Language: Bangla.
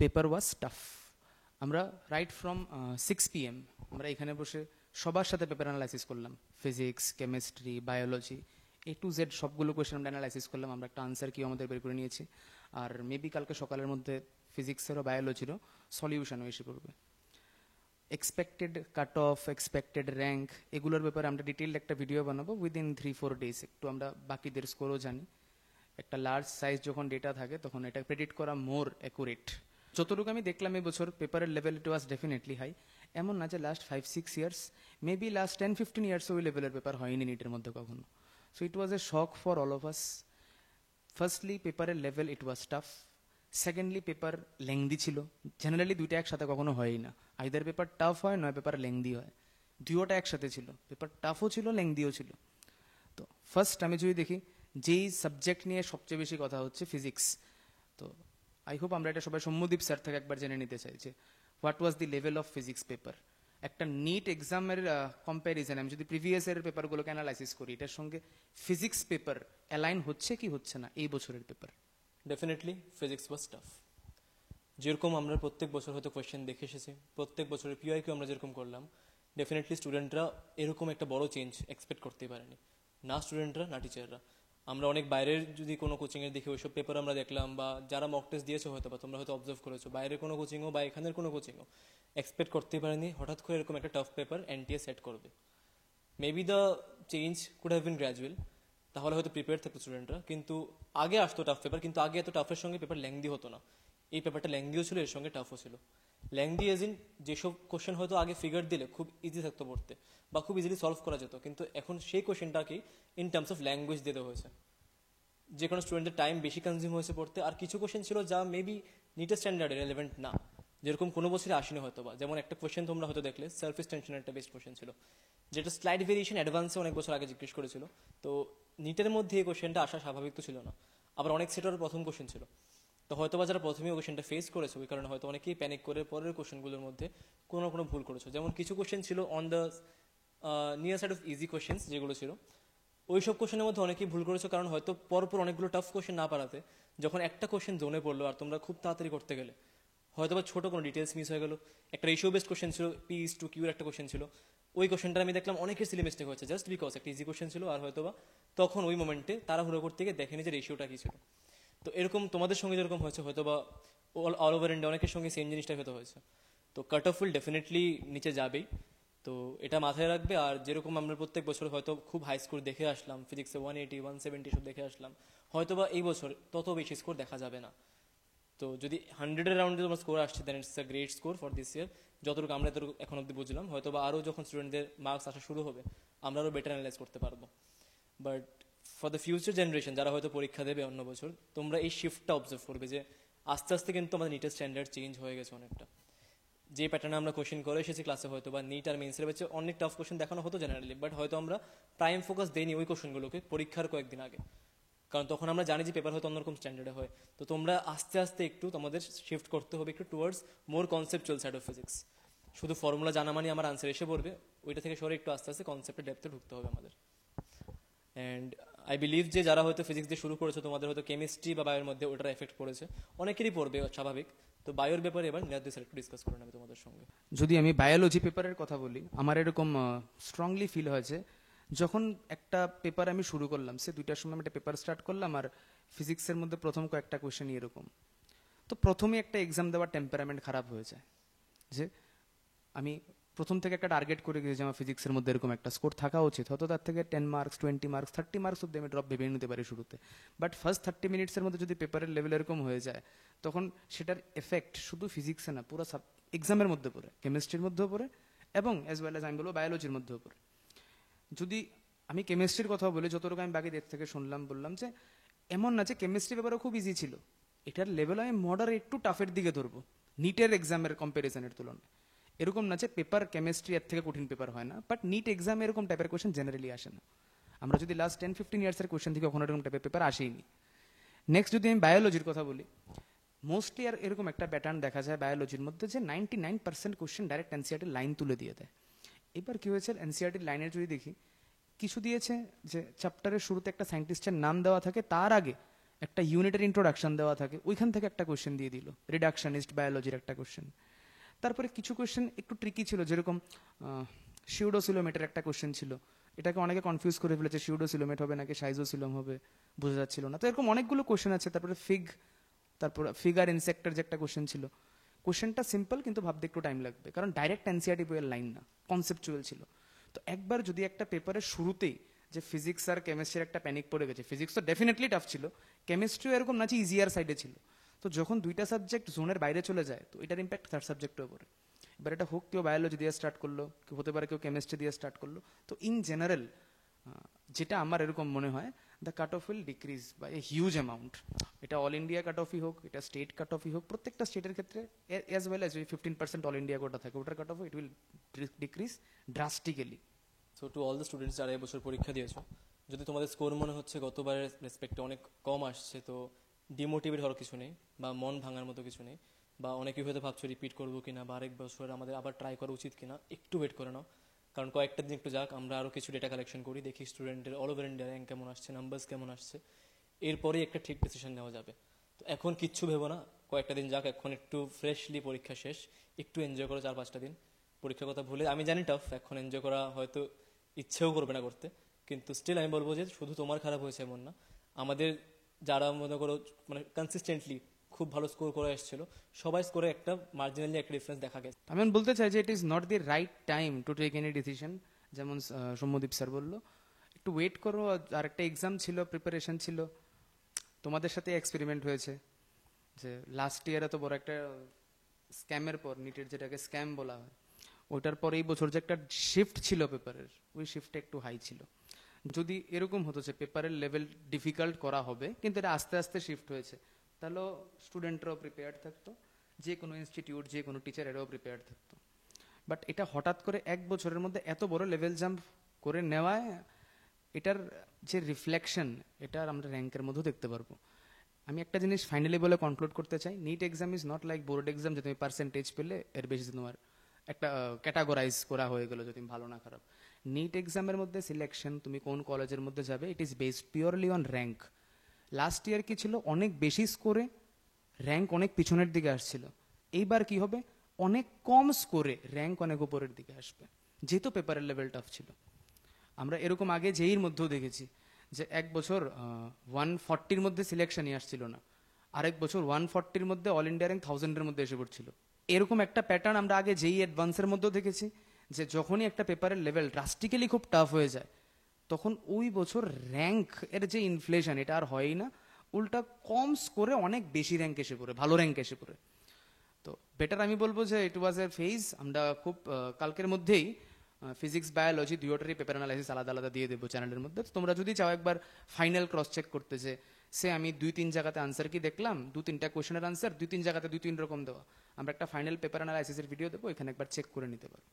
পেপার ওয়াজ টাফ। আমরা রাইট ফ্রম 6 PM আমরা এখানে বসে সবার সাথে পেপার অ্যানালাইসিস করলাম, physics, chemistry, biology, A to Z সবগুলো কোয়েশ্চেন আমরা অ্যানালাইসিস করলাম, আমরা একটা আনসার কি আমাদের বের করে নিয়েছি। আর মেবি কালকে সকালের মধ্যে ফিজিক্সেরও বায়োলজিরও সলিউশনও এসে পড়বে। Expected cut off, expected rank, এগুলোর ব্যাপারে আমরা ডিটেইলড একটা ভিডিও বানাবো উইদিন 3-4 ডেজ। একটু আমরা বাকিদের স্কোরও জানি। একটা লার্জ সাইজ যখন ডেটা থাকে তখন এটা প্রেডিক্ট করা মোর অ্যাকুরেট। যতটুকু আমি দেখলাম এই বছর পেপারের level it was definitely high. এমন না যে last 5-6 years, maybe last 10-15 years ওই লেভেলের পেপার হয়নি নিটের মধ্যে কখনো। So it was a shock for all of us. Firstly পেপারের level it was tough. Secondly paper lengthy ছিল। জেনারেলি দুইটা একসাথে কখনো হয়ই না, আইদার পেপার টাফ হয় নয় পেপার লেংদি হয়। দুইটা একসাথে ছিল, পেপার টাফও ছিল লেংদিও ছিল। তো ফার্স্ট আমি যদি দেখি যেই সাবজেক্ট নিয়ে সবচেয়ে বেশি কথা হচ্ছে ফিজিক্স, তো আই হোপ আমরা এটা সবাই সৌম্যদীপ স্যার থেকে একবার জেনে নিতে চাই যে what was the level of physics paper. একটা নিট এক্সামের কম্প্যারিজন আমি যদি প্রিভিয়াস ইয়ারের পেপারগুলোকে অ্যানালাইসিস করি, এটার সঙ্গে ফিজিক্স পেপার অ্যালাইন হচ্ছে কি হচ্ছে না এই বছরের পেপার? ডেফিনেটলি ফিজিক্স ওয়াজ টাফ। যেরকম আমরা প্রত্যেক বছর হয়তো কোয়েশ্চেন দেখে এসেছি, প্রত্যেক বছরের পিওয়াইকিউ আমরা যেরকম করলাম, ডেফিনেটলি স্টুডেন্টরা এরকম একটা বড় চেঞ্জ এক্সপেক্ট করতেই পারেনি, না স্টুডেন্টরা না টিচাররা। আমরা অনেক বাইরের যদি কোনো কোচিংয়ের দেখে ওইসব পেপার আমরা দেখলাম, বা যারা মক টেস্ট দিয়েছো হয়তো বা তোমরা হয়তো অবজার্ভ করেছো, বাইরের কোনো কোচিংও বা এখানের কোনো কোচিংও এক্সপেক্ট করতেই পারেনি হঠাৎ করে এরকম একটা টাফ পেপার এনটিএ সেট করবে। Maybe the change could have been gradual, তাহলে হয়তো প্রিপেয়ার থাকতো স্টুডেন্টরা। কিন্তু আগে আসতো টাফ পেপার, কিন্তু আগে এত টাফের সঙ্গে পেপার লেংদি হতো না। এই পেপারটা লেংদিও ছিল, এর সঙ্গে টাফও ছিল। লেংদি এজ ইন যেসব কোশ্চেন হয়তো আগে ফিগার দিলে খুব ইজি থাকতো পড়তে বা খুব ইজিলি সলভ করা যেত, কিন্তু এখন সেই কোশ্চেনটাকে ইন টার্মস অফ ল্যাঙ্গুয়েজ দিতে হয়েছে, যে কোনো স্টুডেন্টের টাইম বেশি কনজিউম হয়েছে পড়তে। আর কিছু কোশ্চেন ছিল যা মেবি নিটের স্ট্যান্ডার্ডে রেলেভেন্ট না, যেরকম কোনো বছরে আসেনি হয়তো বা। যেমন একটা কোশ্চেন তোমরা হয়তো দেখলে সারফেস টেনশনের একটা বেস্ট কোশ্চেন ছিল, যেটা স্লাইড ভেরিয়েশন অ্যাডভান্সে অনেক বছর আগে জিজ্ঞেস করেছিল। তো নিটের মধ্যে এই কোশ্চেনটা আসা স্বাভাবিক তো ছিল না। আবার অনেক সেটার প্রথম কোশ্চেন ছিল, তো হয়তো বা যারা প্রথমে কোশ্চেনটা ফেস করেছে ওই কারণে হয়তো অনেকেই প্যানিক করে পরের কোশ্চেনগুলোর মধ্যে কোনো না কোনো ভুল করেছে। যেমন কিছু কোশ্চেন ছিল on the near side of easy questions যেগুলো ছিল, ওই সব কোশ্চেনের মধ্যে অনেকেই ভুল করেছো, কারণ হয়তো পরপর অনেকগুলো টাফ কোশ্চেন না পারাতে যখন একটা কোশ্চেন জোনে পড়লো আর তোমরা খুব তাড়াতাড়ি করতে গেলে হয়তো বা ছোটো কোনো ডিটেলস মিস হয়ে গেলো। একটা রেশিও বেসড কোশ্চেন ছিল, P/Q একটা কোশ্চেন ছিল, ওই কোশ্চেনটা আমি দেখলাম অনেকের সিলি মিস্টেক হয়েছে জাস্ট বিকজ একটা ইজি কোশ্চেন ছিল, আর হয়তো বা তখন ওই মোমেন্টে তারা হুড়ো করতে গিয়ে দেখেনি যে রেশিওটা কী ছিল। তো এরকম তোমাদের সঙ্গে যেরকম হয়েছে হয়তো বা অল ওভার ইন্ডিয়া অনেকের সঙ্গে সেম জিনিসটাই হয়তো হয়েছে। তো কাট অফ উইল ডেফিনেটলি নিচে যাবেই, তো এটা মাথায় রাখবে। আর যেরকম আমরা প্রত্যেক বছর হয়তো খুব হাই স্কোর দেখে আসলাম, ফিজিক্সে 180, 170 সব দেখে আসলাম, হয়তো বা এই বছর তত বেশি স্কোর দেখা যাবে না। তো যদি 100-এর রাউন্ডে তোমার স্কোর আসছে then it's a great score for this year. যতটুকু আমরা এতটুকু এখন অব্দি বুঝলাম, হয়তো বা আরও যখন স্টুডেন্টদের মার্কস আসা শুরু হবে আমরা আরও বেটার অ্যানালাইজ করতে পারবো। But for the future generation যারা হয়তো পরীক্ষা দেবে অন্য বছর, তোমরা এই শিফটটা অবজার্ভ করবে যে আস্তে আস্তে কিন্তু আমাদের নিটের স্ট্যান্ডার্ড চেঞ্জ হয়ে গেছে অনেকটা। যে প্যাটার্নে আমরা কোশ্চেন করে এসেছি ক্লাসে হয়তো বা নিট আর মেন্সের হচ্ছে অনেক টাফ কোশ্চেন দেখানো হতো জেনারেলি, বাট হয়তো আমরা প্রাইম ফোকাস দেইনি ওই কোশ্চেনগুলোকে পরীক্ষার কয়েকদিন আগে, কারণ তখন আমরা জানি যে পেপার হয়তো অন্যরকম স্ট্যান্ডার্ডে হয়। তো তোমরা আস্তে আস্তে একটু তোমাদের শিফট করতে হবে একটু towards more conceptual side of physics. শুধু ফর্মুলা জানা মানে আমার আনসার এসে পড়বে ওইটা থেকে সরে একটু আস্তে আস্তে কনসেপ্টের ডেপথে ঢুকতে হবে আমাদের। অ্যান্ড আই বিলিভ যে যারা হয়তো ফিজিক্স দিয়ে শুরু করেছে তোমাদের হয়তো কেমিস্ট্রি বা বায়োর মধ্যে ওটার এফেক্ট পড়েছে, অনেকেরই পড়বে স্বাভাবিক। তো বায়োর ব্যাপারে এবার নিরাদ্রি স্যার একটু ডিসকাস করে নেবে তোমাদের সঙ্গে। যদি আমি বায়োলজি পেপারের কথা বলি, আমার এরকম স্ট্রংলি ফিল হয়েছে যখন একটা পেপার আমি শুরু করলাম, সে 2টার সময় আমি একটা পেপার স্টার্ট করলাম, আর ফিজিক্সের মধ্যে প্রথম কয়েকটা কোয়েশ্চেন এরকম। তো প্রথমে একটা এক্সাম দেওয়ার টেম্পারামেন্ট খারাপ হয়ে যায়, যে আমি প্রথম থেকে একটা টার্গেট করে গেছি যে আমার ফিজিক্সের মধ্যে এরকম একটা স্কোর থাকা উচিত, হয়তো তার থেকে 10 মার্কস, 20 মার্কস, 30 মার্কস অব্দি আমি ড্রপ ভেবে নিতে পারি শুরুতে। বাট ফার্স্ট 30 মিনিটসের মধ্যে যদি পেপারের লেভেল এরকম হয়ে যায়, তখন সেটার এফেক্ট শুধু ফিজিক্সে না পুরো এক্সামের মধ্যে পড়ে, কেমিস্ট্রির মধ্যেও পড়ে এবং অ্যাজ ওয়েল অ্যাজ আমি বলবো বায়োলজির মধ্যেও পড়ে। যদি আমি কেমিস্ট্রির কথা বলি, যতটুকু আমি বাকিদের থেকে শুনলাম বললাম যে এমন না যে কেমিস্ট্রি পেপারও খুব ইজি ছিল, এটার লেভেল আমি মডারেট একটু টাফের দিকে ধরবো নিটের এক্সামের কম্পারিজনের তুলনায়। এরকম না যে পেপার কেমিস্ট্রি এর থেকে কঠিন পেপার হয় না, বাট নিট এক্সামে এরকম টাইপের কোয়েশ্চেন জেনারেলি আসে না। আমরা যদি লাস্ট 10-15 ইয়ার্সের কোয়েশ্চেন থেকে কখনো এরকম টাইপের পেপার আসেইনি। নেক্সট যদি আমি বায়োলজির কথা বলি, মোস্টলি আর এরকম একটা প্যাটার্ন দেখা যায় বায়োলজির মধ্যে যে 99% কোয়েশ্চেন ডাইরেক্ট এনসিআরটির লাইন তুলে দিয়ে দেয়। এবার কি হয়েছে, এনসিআরটির লাইনের যদি দেখি কিছু দিয়েছে যে চ্যাপ্টারের শুরুতে একটা সায়েন্টিস্টের নাম দেওয়া থাকে, তার আগে একটা ইউনিটের ইন্ট্রোডাকশন দেওয়া থাকে, ওইখান থেকে একটা কোয়েশ্চেন দিয়ে দিল, রিডাকশনিস্ট বায়োলজির একটা কোয়েশ্চেন। তারপরে কিছু কোয়েশ্চেন একটু ট্রিকি ছিল, যেরকম সিউডোসিলোমেটের একটা কোয়েশ্চেন ছিল, এটাকে অনেকে কনফিউজ করে ফেলেছে, সিউডোসিলোমেট হবে নাকি সাইজোসিলোম হবে, বোঝা যাচ্ছিল না। তো এরকম অনেকগুলো কোয়েশ্চেন আছে। তারপরে তারপর ফিগার ইনসেক্টের যে একটা কোয়েশ্চেন ছিল, কোয়েশ্চেনটা সিম্পল কিন্তু ভাবতে একটু টাইম লাগবে, কারণ ডাইরেক্ট এনসিআরটি বইয়ের লাইন না, কনসেপচুয়াল ছিল। তো একবার যদি একটা পেপারের শুরুতেই যে ফিজিক্স আর কেমিস্ট্রির একটা প্যানিক পড়ে গেছে, ফিজিক্স তো ডেফিনেটলি টাফ ছিল, কেমিস্ট্রিও এরকম না যে ইজিয়ার সাইডে ছিল, তো যখন দুইটা সাবজেক্ট জোনের বাইরে চলে যায়, তো এটার ইম্প্যাক্ট থার্ড সাবজেক্টেও পড়ে। এবার এটা হোক কেউ বায়োলজি দিয়ে স্টার্ট করলো, কেউ হতে পারে কেউ কেমিস্ট্রি দিয়ে স্টার্ট করলো। তো ইন জেনারেল যেটা আমার এরকম মনে হয়, the cut off will decrease by a huge amount. এটা অল ইন্ডিয়া কাট অফই হোক, এটা স্টেট কাট অফই হোক, প্রত্যেকটা স্টেটের ক্ষেত্রে as well as 15% all India quota থাকে, ওটার cut off it will decrease drastically. So to all the students যারা এবছর পরীক্ষা দিয়েছো, যদি তোমাদের স্কোর মনে হচ্ছে গতবারের রেসপেক্টে অনেক কম আসছে, তো ডিমোটিভেট হওয়ার কিছু নেই বা মন ভাঙার মতো কিছু নেই, বা অনেকেই হয়তো ভাবছো রিপিট করবো কিনা বা আরেক বছর আমাদের আবার ট্রাই করা উচিত কিনা, একটু ওয়েট করে নাও। কারণ কয়েকটা দিন একটু যাক, আমরা আরও কিছু ডেটা কালেকশন করি, দেখি স্টুডেন্টের অল ওভার ইন্ডিয়া র্যাঙ্ক কেমন আসছে, নাম্বারস কেমন আসছে, এরপরেই একটা ঠিক ডিসিশন নেওয়া যাবে। তো এখন কিচ্ছু ভেবো না, কয়েকটা দিন যাক, এখন একটু ফ্রেশলি পরীক্ষা শেষ, একটু এনজয় করো 4-5টা দিন, পরীক্ষার কথা ভুলে। আমি জানি টাফ, এখন এনজয় করা হয়তো ইচ্ছেও করবে না করতে, কিন্তু স্টিল আমি বলবো যে শুধু তোমার খারাপ হয়েছে এমন না, আমাদের যারা মনে করো মানে কনসিস্টেন্টলি খুব ভালো স্কোর করে এসেছিল, সবাই স্কোরে একটা মার্জিনালি একটা ডিফারেন্স দেখা গেছে। আমি বলতে চাই যে it is not the right time to take any decision, যেমন সৌম্যদীপ স্যার বললো, একটু ওয়েট করো। আর একটা এক্সাম ছিল, প্রিপারেশন ছিল, তোমাদের সাথে এক্সপেরিমেন্ট হয়েছে যে লাস্ট ইয়ারে তো বড় একটা স্ক্যামের পর, নিটের যেটাকে স্ক্যাম বলা হয়, ওইটার পর এই বছর যে একটা শিফট ছিল পেপারের, ওই শিফটটা একটু হাই ছিল। যদি এরকম হতো যে পেপারের লেভেল ডিফিকাল্ট করা হবে, কিন্তু এটা আস্তে আস্তে শিফট হয়েছে, তাহলে স্টুডেন্টরাও প্রিপেয়ার্ড থাকতো, যে কোনো ইনস্টিটিউট, যে কোনো টিচার এরাও প্রিপেয়ার্ড থাকতো। বাট এটা হঠাৎ করে এক বছরের মধ্যে এত বড় লেভেল জাম্প করে নেওয়ায়, এটার যে রিফ্লেকশন, এটা আমরা র্যাঙ্কের মধ্যেও দেখতে পারবো। আমি একটা জিনিস ফাইনালি বলে কনক্লুড করতে চাই, NEET exam is not like board exam যে তুমি পার্সেন্টেজ পেলে এর বেশি তোমার একটা ক্যাটাগরাইজ করা হয়ে গেল যে তুমি ভালো না খারাপ। নিট এক্সামের মধ্যে সিলেকশন, তুমি কোন কলেজের মধ্যে যাবে, it is based purely on rank. Last year কি ছিল, অনেক বেশি স্কোরে র্যাঙ্ক অনেক পিছনের দিকে আসছিল। এইবার কি হবে, অনেক কম স্কোরে র্যাঙ্ক অনেক উপরের দিকে আসবে, যেহেতু পেপারের লেভেল টাফ ছিল। আমরা এরকম আগে জেইর মধ্যেও দেখেছি যে এক বছর 140-র মধ্যে সিলেকশনই আসছিল না, আরেক বছর 140-র মধ্যে অল ইন্ডিয়া র্যাঙ্ক 1000-এর মধ্যে এসে পড়ছিল। এরকম একটা প্যাটার্ন আমরা আগে জেই অ্যাডভান্সের মধ্যেও দেখেছি, যে যখনই একটা পেপারের লেভেল ড্রাস্টিক্যালি খুব টাফ হয়ে যায়, তখন ওই বছর র্যাঙ্ক এর যে ইনফ্লেশন, এটা আর হয়ই না, উল্টা কম স্কোরে অনেক বেশি র্যাঙ্ক এসে পড়ে, ভালো র্যাঙ্ক এসে পড়ে। তো বেটার আমি বলবো যে ইট ওয়াজ এ ফেজ। আমরা খুব কালকের মধ্যেই ফিজিক্স বায়োলজি দুটোরই পেপার অ্যানালাইসিস আলাদা আলাদা দিয়ে দেবো চ্যানেলের মধ্যে। তো তোমরা যদি চাও একবার ফাইনাল ক্রস চেক করতে, যে আমি 2-3 জায়গাতে আনসার কি দেখলাম, 2-3টা কোয়েশনের আনসার 2-3 জায়গাতে 2-3 রকম দেওয়া, আমরা একটা ফাইনাল পেপার অ্যানালাইসিসের ভিডিও দেবো, এখানে একবার চেক করে নিতে পারো।